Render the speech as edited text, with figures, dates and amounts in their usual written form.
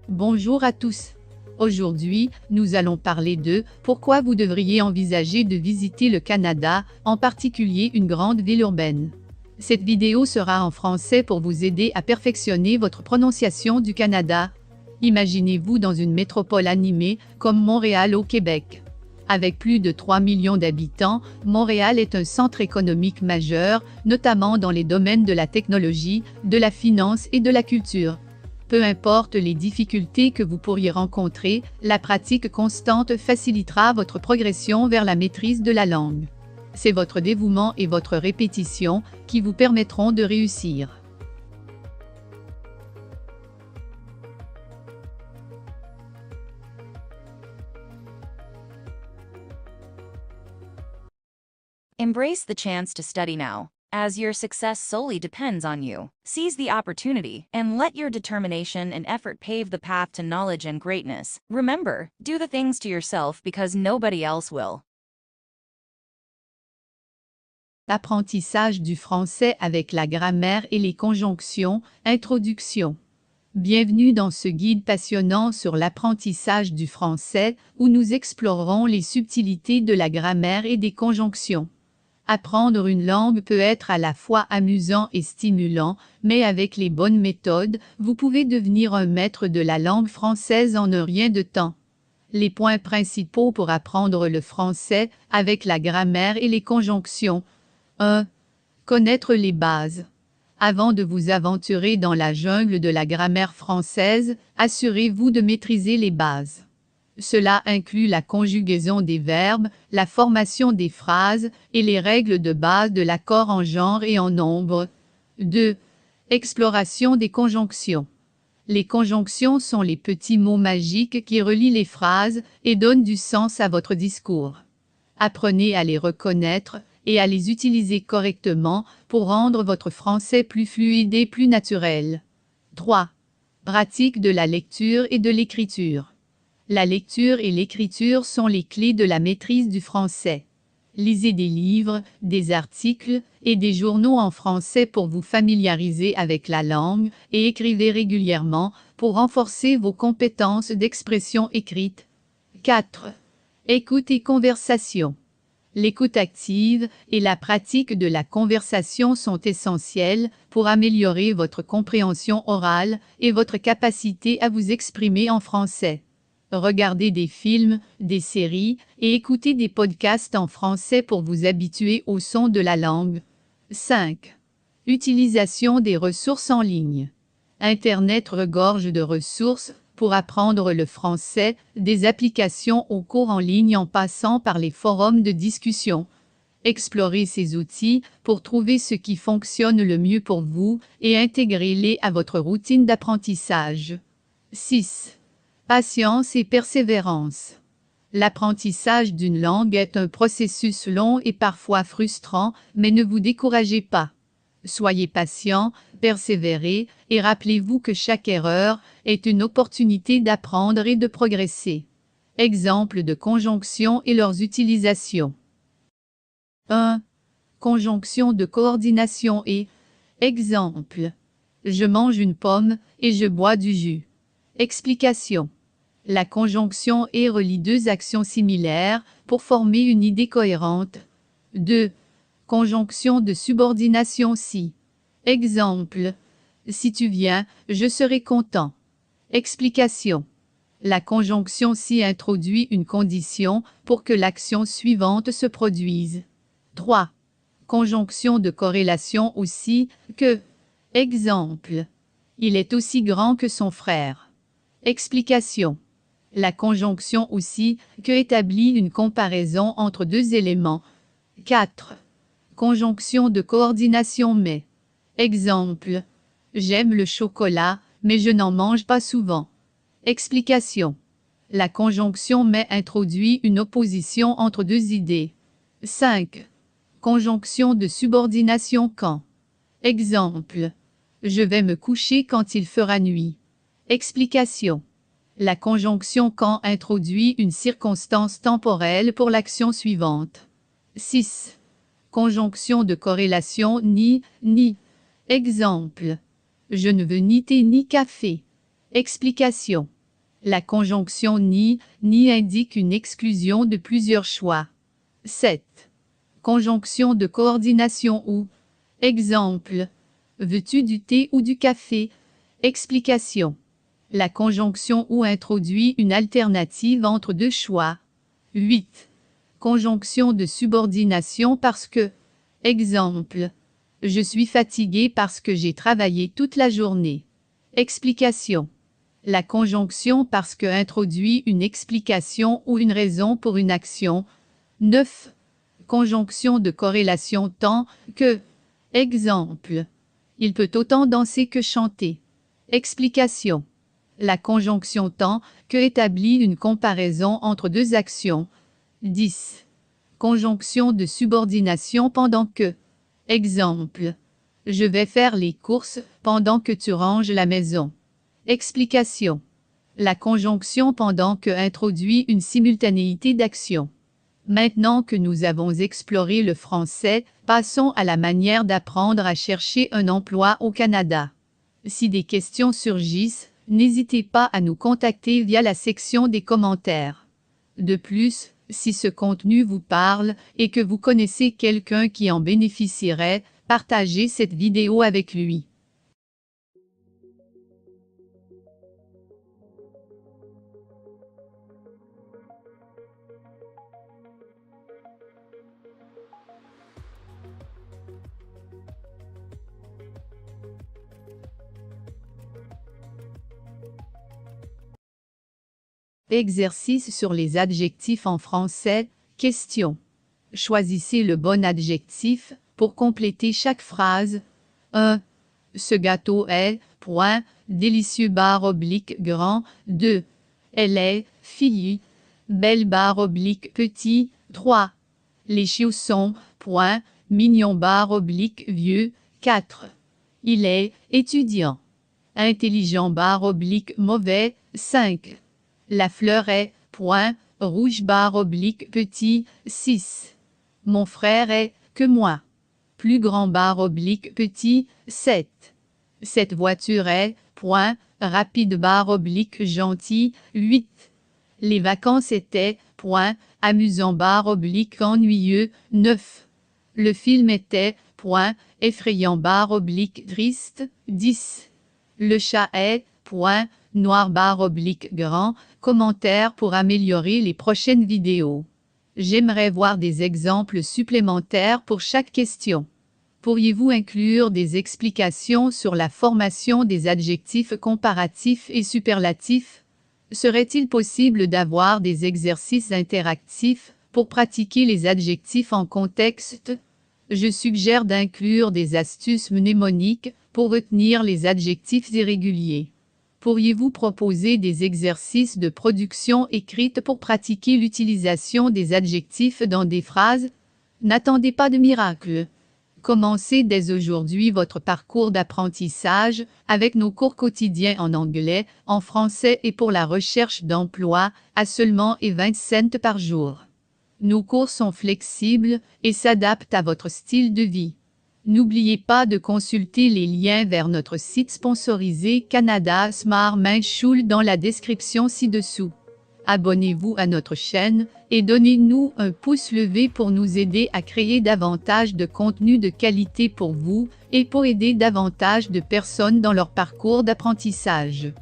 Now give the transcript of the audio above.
Bonjour à tous. Aujourd'hui, nous allons parler de pourquoi vous devriez envisager de visiter le Canada, en particulier une grande ville urbaine. Cette vidéo sera en français pour vous aider à perfectionner votre prononciation du Canada. Imaginez-vous dans une métropole animée comme Montréal au Québec. Avec plus de 3 millions d'habitants, Montréal est un centre économique majeur, notamment dans les domaines de la technologie, de la finance et de la culture. Peu importe les difficultés que vous pourriez rencontrer, la pratique constante facilitera votre progression vers la maîtrise de la langue. C'est votre dévouement et votre répétition qui vous permettront de réussir. Embrace the chance to study now, as your success solely depends on you. Seize the opportunity and let your determination and effort pave the path to knowledge and greatness. Remember, do the things to yourself because nobody else will. Apprentissage du français avec la grammaire et les conjonctions, introduction. Bienvenue dans ce guide passionnant sur l'apprentissage du français, où nous explorerons les subtilités de la grammaire et des conjonctions. Apprendre une langue peut être à la fois amusant et stimulant, mais avec les bonnes méthodes, vous pouvez devenir un maître de la langue française en un rien de temps. Les points principaux pour apprendre le français avec la grammaire et les conjonctions. 1. Connaître les bases. Avant de vous aventurer dans la jungle de la grammaire française, assurez-vous de maîtriser les bases. Cela inclut la conjugaison des verbes, la formation des phrases et les règles de base de l'accord en genre et en nombre. 2. Exploration des conjonctions. Les conjonctions sont les petits mots magiques qui relient les phrases et donnent du sens à votre discours. Apprenez à les reconnaître et à les utiliser correctement pour rendre votre français plus fluide et plus naturel. 3. Pratique de la lecture et de l'écriture. La lecture et l'écriture sont les clés de la maîtrise du français. Lisez des livres, des articles et des journaux en français pour vous familiariser avec la langue et écrivez régulièrement pour renforcer vos compétences d'expression écrite. 4. Écoute et conversation. L'écoute active et la pratique de la conversation sont essentielles pour améliorer votre compréhension orale et votre capacité à vous exprimer en français. Regardez des films, des séries et écoutez des podcasts en français pour vous habituer au son de la langue. 5. Utilisation des ressources en ligne. Internet regorge de ressources pour apprendre le français, des applications aux cours en ligne en passant par les forums de discussion. Explorez ces outils pour trouver ce qui fonctionne le mieux pour vous et intégrez-les à votre routine d'apprentissage. 6. Patience et persévérance. L'apprentissage d'une langue est un processus long et parfois frustrant, mais ne vous découragez pas. Soyez patient, persévérez et rappelez-vous que chaque erreur est une opportunité d'apprendre et de progresser. Exemples de conjonctions et leurs utilisations. 1. Conjonction de coordination et exemple. Je mange une pomme et je bois du jus. Explication. La conjonction et relie deux actions similaires pour former une idée cohérente. 2. Conjonction de subordination si. Exemple. Si tu viens, je serai content. Explication. La conjonction si introduit une condition pour que l'action suivante se produise. 3. Conjonction de corrélation aussi que. Exemple. Il est aussi grand que son frère. Explication. La conjonction aussi que établit une comparaison entre deux éléments. 4. Conjonction de coordination mais. Exemple. J'aime le chocolat, mais je n'en mange pas souvent. Explication. La conjonction mais introduit une opposition entre deux idées. 5. Conjonction de subordination quand. Exemple. Je vais me coucher quand il fera nuit. Explication. La conjonction quand introduit une circonstance temporelle pour l'action suivante. 6. Conjonction de corrélation ni. Exemple. Je ne veux ni thé ni café. Explication. La conjonction ni indique une exclusion de plusieurs choix. 7. Conjonction de coordination ou. Exemple. Veux-tu du thé ou du café? Explication. La conjonction ou introduit une alternative entre deux choix. 8. Conjonction de subordination parce que. Exemple. Je suis fatigué parce que j'ai travaillé toute la journée. Explication. La conjonction parce que introduit une explication ou une raison pour une action. 9. Conjonction de corrélation tant que. Exemple. Il peut autant danser que chanter. Explication. La conjonction tant que établit une comparaison entre deux actions. 10. Conjonction de subordination pendant que. Exemple. Je vais faire les courses pendant que tu ranges la maison. Explication. La conjonction pendant que introduit une simultanéité d'action. Maintenant que nous avons exploré le français, passons à la manière d'apprendre à chercher un emploi au Canada. Si des questions surgissent, n'hésitez pas à nous contacter via la section des commentaires. De plus, si ce contenu vous parle et que vous connaissez quelqu'un qui en bénéficierait, partagez cette vidéo avec lui. Exercice sur les adjectifs en français. Question. Choisissez le bon adjectif pour compléter chaque phrase. 1. Ce gâteau est, point, délicieux /grand. 2. Elle est, fille, belle /petit. 3. Les chiots sont, point, mignons /vieux. 4. Il est, étudiant. Intelligent /mauvais. 5. La fleur est, point, rouge /petit. 6. Mon frère est, que moi. Plus grand /petit. 7. Cette voiture est, point, rapide /gentil. 8. Les vacances étaient, point, amusant /ennuyeux. 9. Le film était, point, effrayant /triste. 10. Le chat est, point, noir /grand. Commentaire pour améliorer les prochaines vidéos. J'aimerais voir des exemples supplémentaires pour chaque question. Pourriez-vous inclure des explications sur la formation des adjectifs comparatifs et superlatifs? Serait-il possible d'avoir des exercices interactifs pour pratiquer les adjectifs en contexte? Je suggère d'inclure des astuces mnémoniques pour retenir les adjectifs irréguliers. Pourriez-vous proposer des exercices de production écrite pour pratiquer l'utilisation des adjectifs dans des phrases? N'attendez pas de miracle. Commencez dès aujourd'hui votre parcours d'apprentissage avec nos cours quotidiens en anglais, en français et pour la recherche d'emploi à seulement 20 cents par jour. Nos cours sont flexibles et s'adaptent à votre style de vie. N'oubliez pas de consulter les liens vers notre site sponsorisé Canada Smart Main Schule dans la description ci-dessous. Abonnez-vous à notre chaîne et donnez-nous un pouce levé pour nous aider à créer davantage de contenu de qualité pour vous et pour aider davantage de personnes dans leur parcours d'apprentissage.